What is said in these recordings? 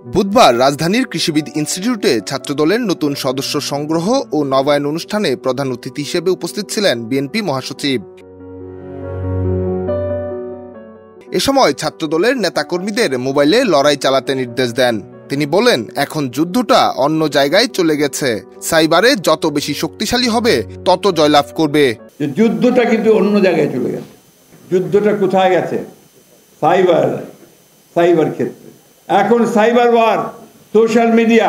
বুধবার রাজধানীর কৃষিবিদ ইনস্টিটিউটে ছাত্রদলের নতুন সদস্য সংগ্রহ ও নবায়ন অনুষ্ঠানে প্রধান অতিথি হিসেবে উপস্থিত ছিলেন বিএনপি মহাসচিব। এ সময় ছাত্রদলের নেতাকর্মীদের মোবাইলে লড়াই চালাতে নির্দেশ দেন। তিনি বলেন, এখন যুদ্ধটা অন্য জায়গায় চলে গেছে, সাইবারে যত বেশি শক্তিশালী হবে তত জয়লাভ করবে। যুদ্ধটা কিন্তু অন্য জায়গায় চলে গেছে। যুদ্ধটা কোথায় গেছে? সাইবার ক্ষেত্রে। এখন সাইবার ওয়ার, সোশ্যাল মিডিয়া,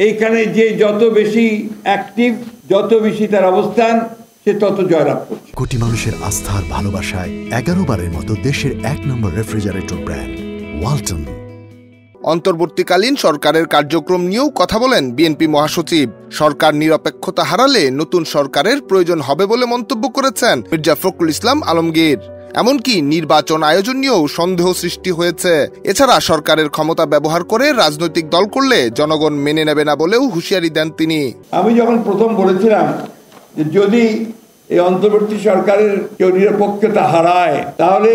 এইখানে যে যত বেশি অ্যাক্টিভ, যত বেশি তার অবস্থান, সে তত জয়লাভ করছে। কোটি মানুষের আস্থার ভালোবাসায় 11 বারের মতো দেশের 1 নম্বর রেফ্রিজারেটর ব্র্যান্ড ওয়ালটন। অন্তর্বর্তীকালীন সরকারের কার্যক্রম নিয়েও কথা বলেন বিএনপি মহাসচিব। সরকার নিরপেক্ষতা হারালে নতুন সরকারের প্রয়োজন হবে বলে মন্তব্য করেছেন মির্জা ফখরুল ইসলাম আলমগীর। এমনকি নির্বাচন আয়োজন নিয়েও সন্দেহ সৃষ্টি হয়েছে। এছাড়া সরকারের ক্ষমতা ব্যবহার করে রাজনৈতিক দল করলে জনগণ মেনে নেবে না বলেও হুঁশিয়ারি দেন তিনি। আমি যখন প্রথম বলেছিলাম যে যদি এই অন্তর্বর্তী সরকারের কেউ নিরপেক্ষতা হারায়, তাহলে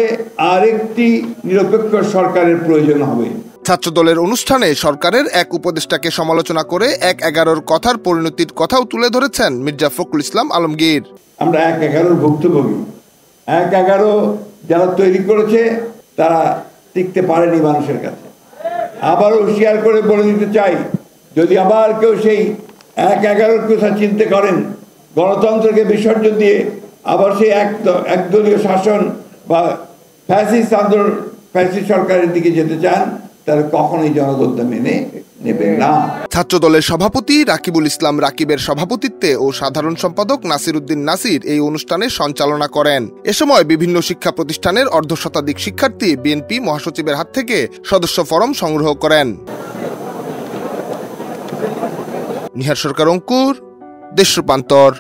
আরেকটি নিরপেক্ষ সরকারের প্রয়োজন হবে। ছাত্রদলের অনুষ্ঠানে সরকারের এক উপদেষ্টাকে সমালোচনা করে 1-11 কথার পরিণতির কথাও তুলে ধরেছেন মির্জা ফখরুল ইসলাম আলমগীর। আমরা 1-11 ভুক্তভোগী। 1-11 যারা তৈরি করেছে তারা টিকতে পারেনি মানুষের কাছে। আবারও হুঁশিয়ার করে বলে দিতে চাই, যদি আবার কেউ সেই 1-11 কথা চিন্তা করেন, গণতন্ত্রকে বিসর্জন দিয়ে আবার সেই একদলীয় শাসন বা ফ্যাসিস্ট আন্দোলন, ফ্যাসিস্ট সরকারের দিকে যেতে চান, তারা কখনোই জনগণ মেনে নেবেন না। ছাত্রদলের সভাপতি রাকিবুল ইসলাম রাকিবের সভাপতিত্বে ও সাধারণ সম্পাদক নাসির উদ্দিন নাসির এই অনুষ্ঠানের সঞ্চালনা করেন। এ সময় বিভিন্ন শিক্ষা প্রতিষ্ঠানের অর্ধশতাধিক শিক্ষার্থী বিএনপি মহাসচিবের হাত থেকে সদস্য ফরম সংগ্রহ করেন। নিহার সরকার, অঙ্কুর, দেশ রূপান্তর।